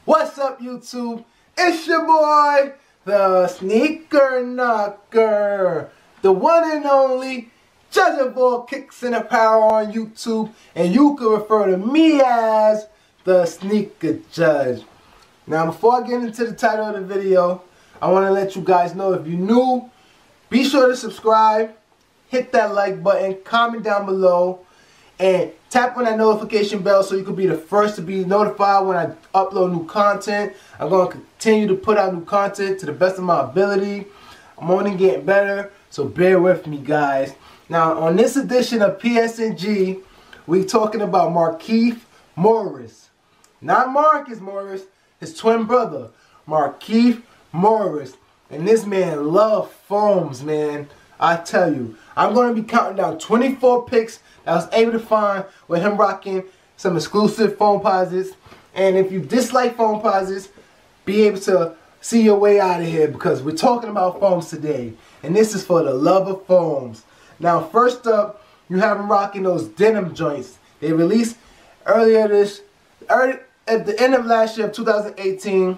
What's up, YouTube? It's your boy, the Sneaker Knocker, the one and only judge of all kicks and apparel on YouTube, and you can refer to me as the Sneaker Judge. Now, before I get into the title of the video, I want to let you guys know, if you're new, be sure to subscribe, hit that like button, comment down below, and tap on that notification bell so you can be the first to be notified when I upload new content. I'm going to continue to put out new content to the best of my ability. I'm only getting better, so bear with me, guys. Now, on this edition of PSG, we're talking about Markieff Morris. Not Marcus Morris, his twin brother, Markieff Morris. And this man loves foams, man. I tell you, I'm going to be counting down 24 picks that I was able to find with him rocking some exclusive Foamposites. And if you dislike Foamposites, be able to see your way out of here, because we're talking about foams today. And this is for the love of foams. Now, first up, you have him rocking those denim joints. They released at the end of last year, 2018.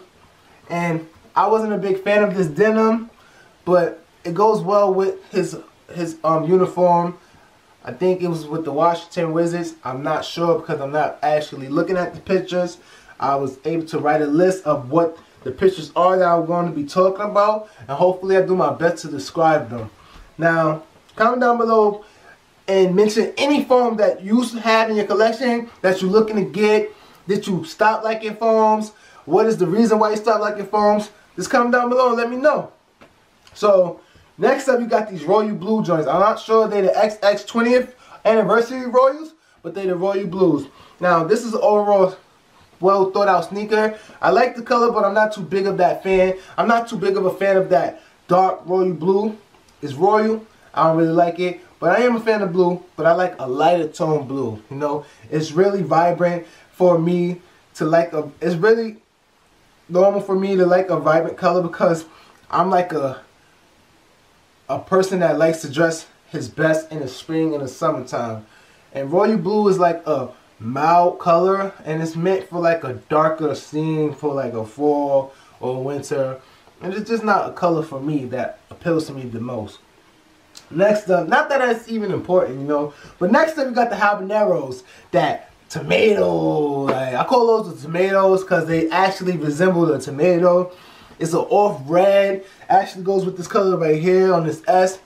And I wasn't a big fan of this denim, but it goes well with his uniform. I think it was with the Washington Wizards. I'm not sure because I'm not actually looking at the pictures. I was able to write a list of what the pictures are that I'm going to be talking about, and hopefully I do my best to describe them. Now, comment down below and mention any foam that you have in your collection that you're looking to get. Did you stop liking foams? What is the reason why you stopped liking foams? Just comment down below and let me know. So, next up, you got these Royal Blue joints. I'm not sure they're the XX 20th anniversary Royals, but they're the Royal Blues. Now, this is an overall well thought out sneaker. I like the color, but I'm not too big of that fan. I'm not too big of a fan of that dark Royal Blue. It's Royal. I don't really like it, but I am a fan of blue, but I like a lighter tone blue. You know, it's really vibrant for me to like it's really normal for me to like a vibrant color, because I'm like a person that likes to dress his best in the spring and the summertime. And Royal Blue is like a mild color, and it's meant for like a darker scene for like a fall or winter. And it's just not a color for me that appeals to me the most. Next up, not that that's even important, you know, but next up we got the habaneros, that tomato. Like, I call those the tomatoes because they actually resemble a tomato. It's an off red. Actually goes with this color right here on this S.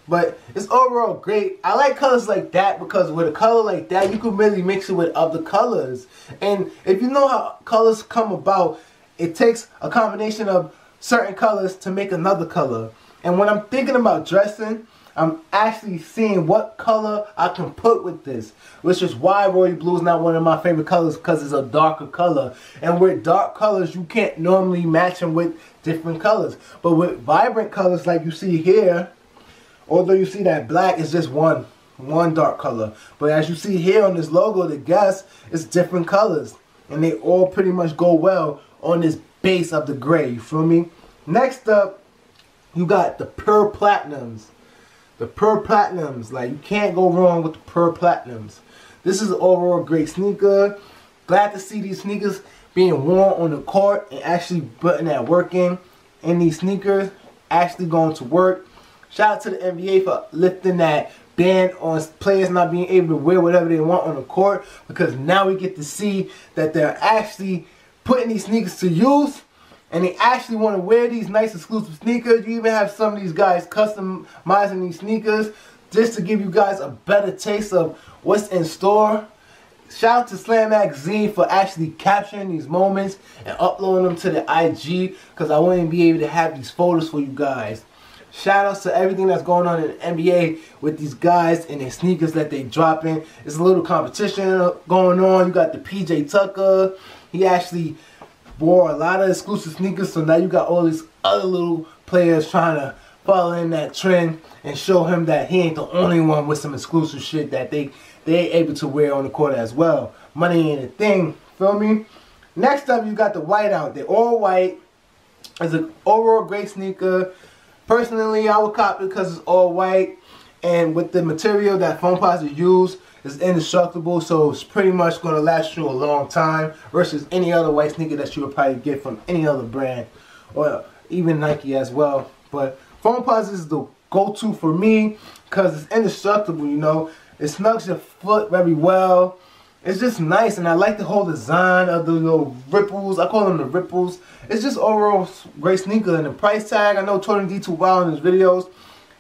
But it's overall great. I like colors like that because with a color like that, you can really mix it with other colors. And if you know how colors come about, it takes a combination of certain colors to make another color. And when I'm thinking about dressing, I'm actually seeing what color I can put with this, which is why Royal Blue is not one of my favorite colors, because it's a darker color. And with dark colors, you can't normally match them with different colors. But with vibrant colors like you see here, although you see that black is just one dark color, but as you see here on this logo, the guess it's different colors, and they all pretty much go well on this base of the gray. You feel me? Next up, you got the Pearl Platinums. The Pearl Platinums, like, you can't go wrong with the Pearl Platinums. This is an overall great sneaker. Glad to see these sneakers being worn on the court and actually putting that work in these sneakers, actually going to work. Shout out to the NBA for lifting that ban on players not being able to wear whatever they want on the court, because now we get to see that they're actually putting these sneakers to use. And they actually want to wear these nice exclusive sneakers. You even have some of these guys customizing these sneakers just to give you guys a better taste of what's in store. Shout out to Slam Magazine for actually capturing these moments and uploading them to the IG, because I wouldn't be able to have these photos for you guys. Shout outs to everything that's going on in the NBA with these guys and their sneakers that they dropping. There's a little competition going on. You got the PJ Tucker. He actually wore a lot of exclusive sneakers, so now you got all these other little players trying to follow in that trend and show him that he ain't the only one with some exclusive shit that they able to wear on the court as well. Money ain't a thing, feel me? Next up, you got the whiteout. They're all white. It's an overall great sneaker. Personally, I would cop it because it's all white. And with the material that Foamposites use, it's indestructible, so it's pretty much going to last you a long time versus any other white sneaker that you would probably get from any other brand or even Nike as well. But Foamposites is the go-to for me because it's indestructible, you know. It snugs your foot very well. It's just nice, and I like the whole design of the little ripples. I call them the ripples. It's just overall great sneaker. And the price tag, I know Tony D2 Wild in his videos,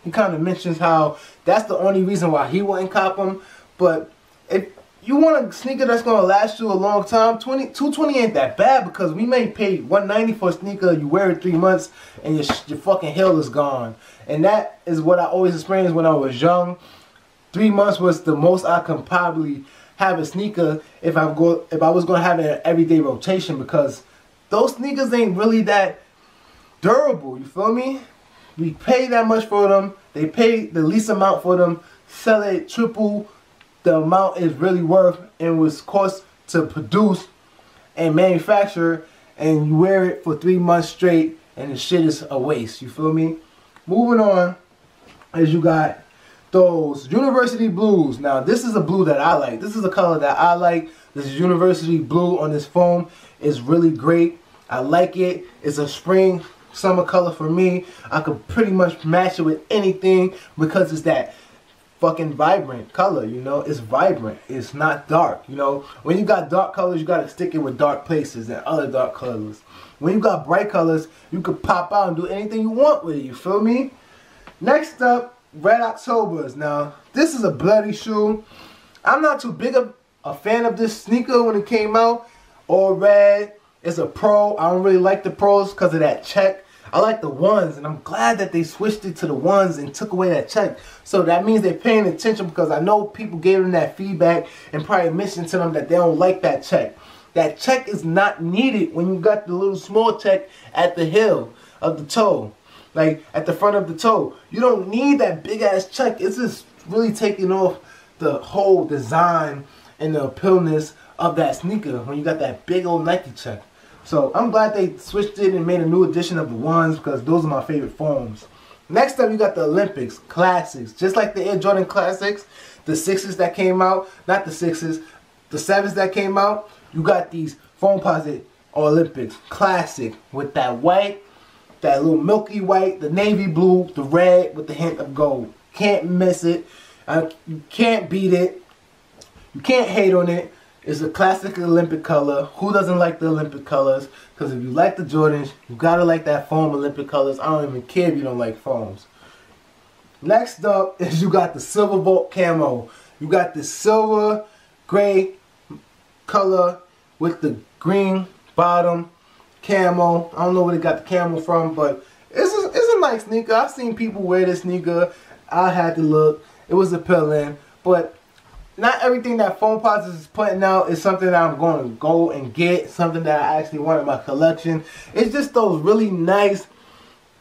he kind of mentions how that's the only reason why he wouldn't cop them. But if you want a sneaker that's going to last you a long time, $220 ain't that bad, because we may pay $190 for a sneaker, you wear it 3 months, and your fucking heel is gone. And that is what I always experienced when I was young. 3 months was the most I could probably have a sneaker if I was going to have an everyday rotation, because those sneakers ain't really that durable, you feel me? We pay that much for them, they pay the least amount for them, sell it triple the amount is really worth and was cost to produce and manufacture, and you wear it for 3 months straight and the shit is a waste, you feel me? Moving on, as you got those University Blues. Now this is a blue that I like. This is a color that I like. This University Blue on this foam is really great. I like it. It's a spring summer color for me. I could pretty much match it with anything because it's that fucking vibrant color, you know. It's vibrant, it's not dark, you know. When you got dark colors, you gotta stick it with dark places and other dark colors. When you got bright colors, you could pop out and do anything you want with it, you feel me? Next up, Red Octobers. Now this is a bloody shoe. I'm not too big of a fan of this sneaker when it came out. All red. It's a pro. I don't really like the pros because of that check. I like the ones, and I'm glad that they switched it to the ones and took away that check. So that means they're paying attention, because I know people gave them that feedback and probably mentioned to them that they don't like that check. That check is not needed when you got the little small check at the heel of the toe, like at the front of the toe. You don't need that big ass check. It's just really taking off the whole design and the appealness of that sneaker when you got that big old Nike check. So I'm glad they switched it and made a new edition of the ones, because those are my favorite foams. Next up, you got the Olympics Classics. Just like the Air Jordan Classics, the 6s that came out, not the 6s, the 7s that came out, you got these Foamposite Olympics Classic with that white, that little milky white, the navy blue, the red with the hint of gold. Can't miss it. You can't beat it. You can't hate on it. It's a classic Olympic color. Who doesn't like the Olympic colors? Because if you like the Jordans, you gotta like that foam Olympic colors. I don't even care if you don't like foams. Next up is you got the Silver Volt Camo. You got the silver gray color with the green bottom camo. I don't know where they got the camo from, but it's a nice sneaker. I've seen people wear this sneaker. I had to look. It was appealing, but not everything that Foamposites is putting out is something that I'm going to go and get, something that I actually want in my collection. It's just those really nice,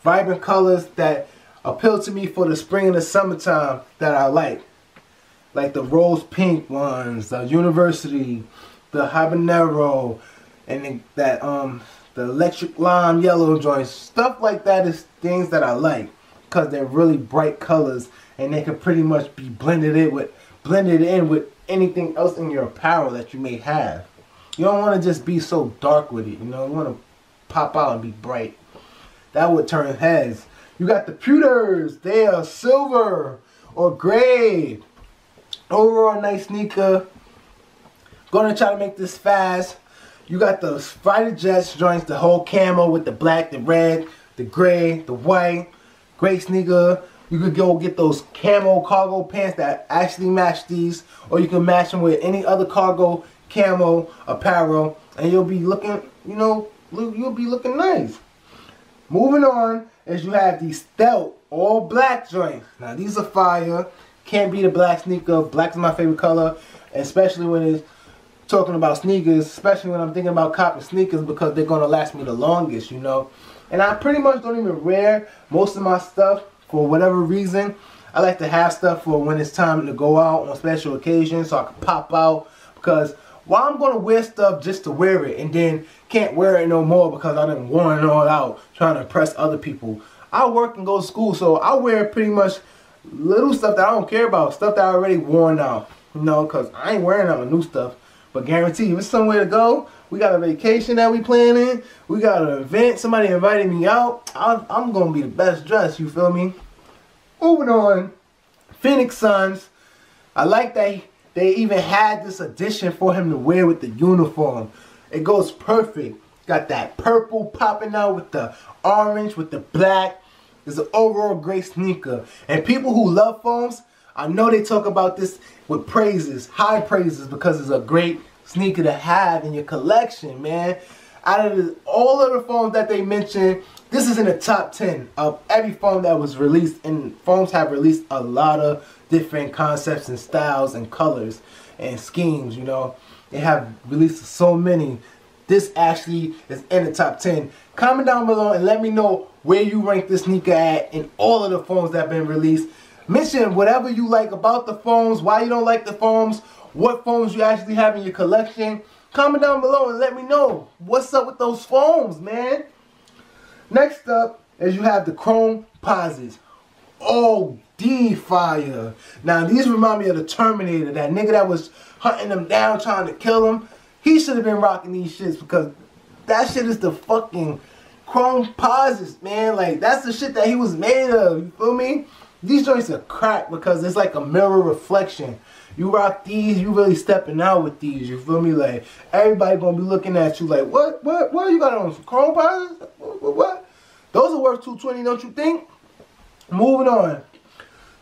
vibrant colors that appeal to me for the spring and the summertime that I like. Like the rose pink ones, the University, the habanero, and the electric lime yellow joints. Stuff like that is things that I like, because they're really bright colors and they can pretty much be blended in with anything else in your apparel that you may have. You don't want to just be so dark with it, you know. You want to pop out and be bright. That would turn heads. You got the pewters. They are silver or gray. Overall nice sneaker. Gonna try to make this fast. You got the Spider Jets joints, the whole camo with the black, the red, the gray, the white. Great sneaker. You could go get those camo cargo pants that actually match these, or you can match them with any other cargo camo apparel, and you'll be looking, you know, you'll be looking nice. Moving on, is you have these Stealth all black joints. Now these are fire. Can't beat a black sneaker. Black is my favorite color, especially when it's talking about sneakers, especially when I'm thinking about copping sneakers, because they're gonna last me the longest, you know. And I pretty much don't even wear most of my stuff. For whatever reason, I like to have stuff for when it's time to go out on special occasions, so I can pop out. Because why I'm going to wear stuff just to wear it and then can't wear it no more because I done worn it all out trying to impress other people. I work and go to school, so I wear pretty much little stuff that I don't care about, stuff that I already worn out, you know, because I ain't wearing out new stuff. But guarantee, if it's somewhere to go, we got a vacation that we planning, we got an event, somebody invited me out, I'm going to be the best dressed, you feel me? Moving on, Phoenix Suns. I like that they even had this edition for him to wear with the uniform. It goes perfect. Got that purple popping out with the orange, with the black. It's an overall great sneaker. And people who love foams, I know they talk about this with praises, high praises, because it's a great sneaker to have in your collection, man. Out of all of the foams that they mentioned, this is in the top 10 of every foam that was released. And foams have released a lot of different concepts and styles and colors and schemes, you know. They have released so many. This actually is in the top 10. Comment down below and let me know where you rank this sneaker at in all of the foams that have been released. Mention whatever you like about the foams, why you don't like the foams, what foams you actually have in your collection. Comment down below and let me know what's up with those foams, man. Next up is you have the Foamposites. Oh, fire. Now these remind me of the Terminator, that nigga that was hunting them down trying to kill him. He should have been rocking these shits because that shit is the fucking Foamposites, man. Like, that's the shit that he was made of, you feel me? These joints are crack because it's like a mirror reflection. You rock these, you really stepping out with these, you feel me? Like, everybody gonna be looking at you like, what you got on, some Foamposites? What? Those are worth $220, don't you think? Moving on.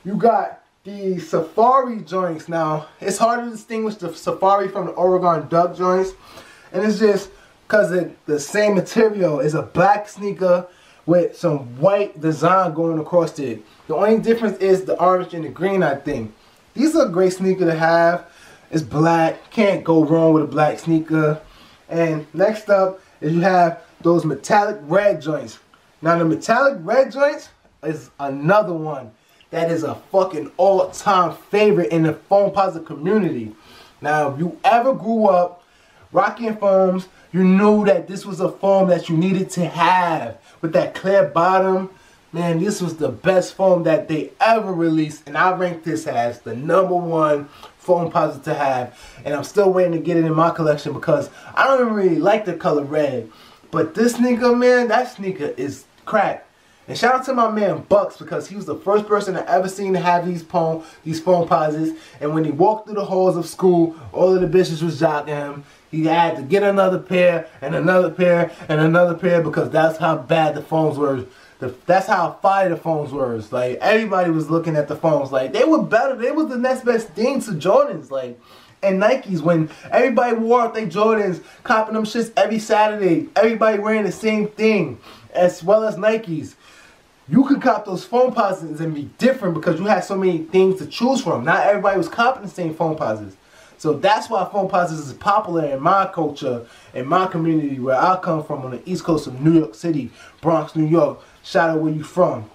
You got the Safari joints. Now, it's hard to distinguish the Safari from the Oregon Duck joints. And it's just because the same material is a black sneaker with some white design going across it. The only difference is the orange and the green, I think. These are a great sneaker to have. It's black. Can't go wrong with a black sneaker. And next up is you have those metallic red joints. Now, the metallic red joints is another one that is a fucking all-time favorite in the Foamposite community. Now, if you ever grew up rocking foams, you knew that this was a foam that you needed to have. With that clear bottom, man, this was the best foam that they ever released. And I rank this as the #1 Foamposite to have. And I'm still waiting to get it in my collection because I don't even really like the color red. But this sneaker, man, that sneaker is crack. And shout out to my man Bucks because he was the first person I ever seen to have these Foamposites. And when he walked through the halls of school, all of the bitches was jocking him. He had to get another pair and another pair and another pair because that's how bad the foams were. That's how fire the foams were. Like, everybody was looking at the foams like they were better. They was the next best thing to Jordans. Like, and Nikes, when everybody wore out their Jordans, copping them shits every Saturday. Everybody wearing the same thing as well as Nikes. You could cop those Foamposites and be different because you had so many things to choose from. Not everybody was copping the same Foamposites. So that's why Foamposites is popular in my culture, in my community where I come from on the east coast of New York City, Bronx, New York. Shout out where you from.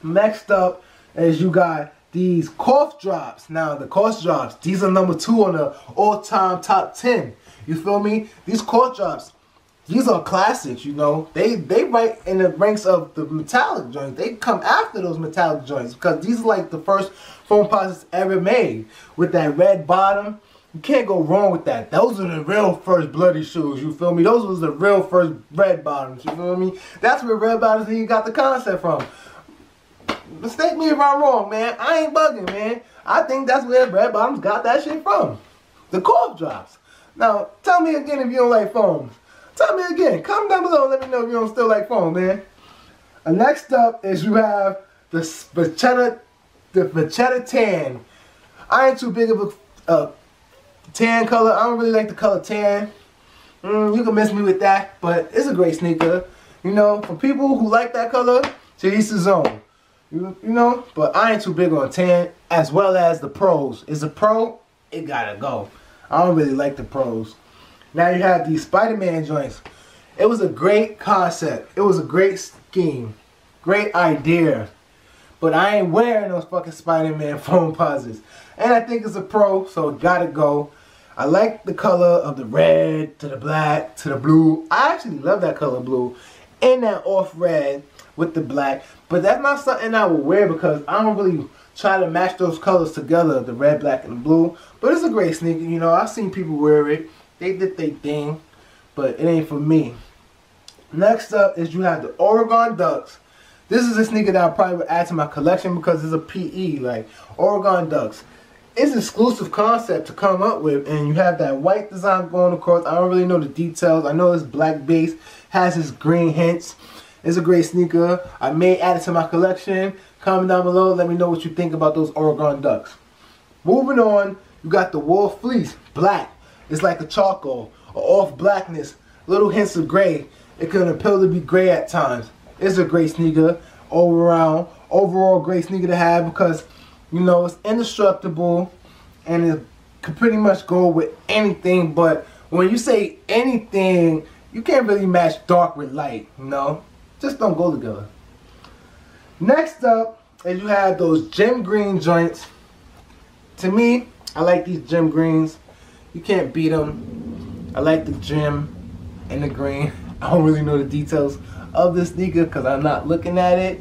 Next up is you got these cough drops. Now the cough drops, these are #2 on the all-time top 10. You feel me? These cough drops, these are classics, you know. They right in the ranks of the metallic joints. They come after those metallic joints because these are like the first Foamposites ever made with that red bottom. You can't go wrong with that. Those are the real first bloody shoes, you feel me? Those was the real first red bottoms, you feel me? That's where red bottoms you got the concept from. Mistake me if I'm wrong, man. I ain't bugging, man. I think that's where red bottoms got that shit from. The cough drops. Now, tell me again if you don't like foams. Tell me again. Comment down below and let me know if you don't still like foam, man. Next up is you have the Vachetta Tan. I ain't too big of a tan color. I don't really like the color tan. You can miss me with that, but it's a great sneaker. You know, for people who like that color, to each his own. You know, but I ain't too big on tan, as well as the pros. Is a pro, it gotta go. I don't really like the pros. Now you have these Spider-Man joints. It was a great concept. It was a great scheme. Great idea. But I ain't wearing those fucking Spider-Man Foamposites. And I think it's a pro, so it gotta go. I like the color of the red to the black to the blue. I actually love that color blue. in that off red with the black. But that's not something I would wear because I don't really try to match those colors together, the red, black, and the blue. But it's a great sneaker, you know. I've seen people wear it. They did their thing, but it ain't for me. Next up is you have the Oregon Ducks. This is a sneaker that I probably would add to my collection because it's a PE, like Oregon Ducks. It's an exclusive concept to come up with, and you have that white design going across. I don't really know the details. I know it's black base, has its green hints. It's a great sneaker. I may add it to my collection. Comment down below. Let me know what you think about those Oregon Ducks. Moving on, you got the Wool Fleece, black. It's like a charcoal, or off blackness, little hints of gray. It can appear to be gray at times. It's a great sneaker overall great sneaker to have because, you know, it's indestructible and it can pretty much go with anything. But when you say anything, you can't really match dark with light, you know? Just don't go together. Next up is you have those gem green joints. To me, I like these gem greens. You can't beat them. I like the gem and the green. I don't really know the details of this sneaker because I'm not looking at it,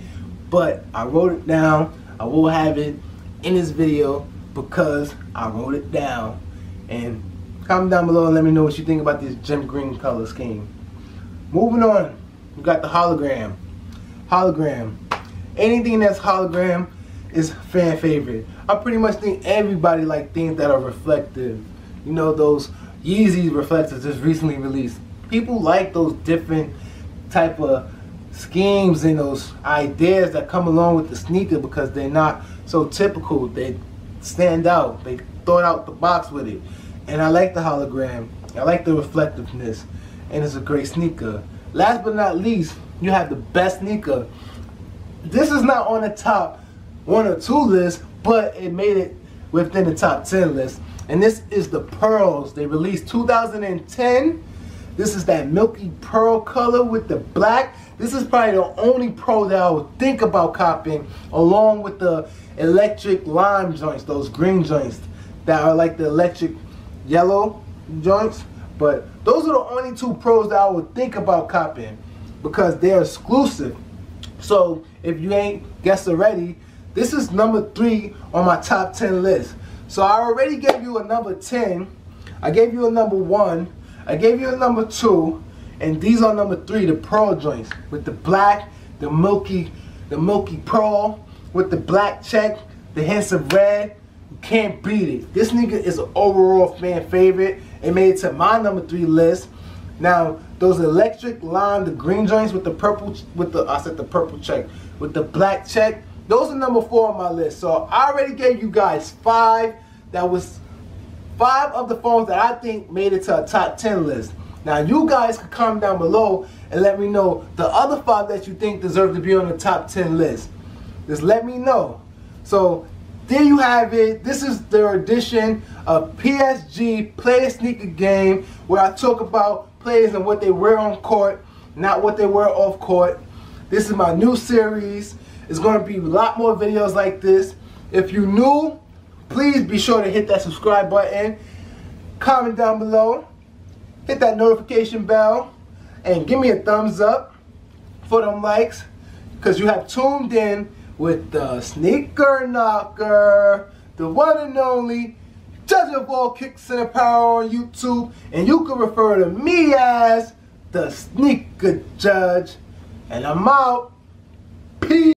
but I wrote it down. I will have it in this video because I wrote it down. And comment down below and let me know what you think about this gem green color scheme. Moving on, you got the hologram. Hologram. Anything that's hologram is fan favorite. I pretty much think everybody like things that are reflective. You know, those Yeezy reflectors just recently released. People like those different type of schemes and those ideas that come along with the sneaker because they're not so typical. They stand out. They thought out the box with it. And I like the hologram. I like the reflectiveness. And it's a great sneaker. Last but not least, you have the best sneaker. This is not on the top 1 or 2 list, but it made it within the top 10 list. And this is the Pearls. They released 2010. This is that milky pearl color with the black. This is probably the only Pro that I would think about copying, along with the electric lime joints, those green joints that are like the electric yellow joints. But those are the only 2 Pros that I would think about copying because they're exclusive. So if you ain't guessed already, this is number 3 on my top 10 list. So I already gave you a number 10. I gave you a number 1. I gave you a number 2, and these are number 3, the pearl joints with the black, the milky pearl with the black check, the hints of red. You can't beat it. This nigga is an overall fan favorite. It made it to my number 3 list. Now those electric lime, the green joints with the purple, I said the purple check with the black check. Those are number 4 on my list. So I already gave you guys 5. That was 5 of the phones that I think made it to a top 10 list. Now you guys can comment down below and let me know the other 5 that you think deserve to be on the top 10 list. Just let me know. So there you have it. This is their edition of PSG Play a Sneaker Game, where I talk about players and what they wear on court, not what they wear off court. This is my new series. It's going to be a lot more videos like this. If you're new, please be sure to hit that subscribe button, comment down below, hit that notification bell, and give me a thumbs up for them likes, because you have tuned in with the Sneaker Knocker, the one and only judge of all kicks and apparel on YouTube, and you can refer to me as the Sneaker Judge, and I'm out. Peace.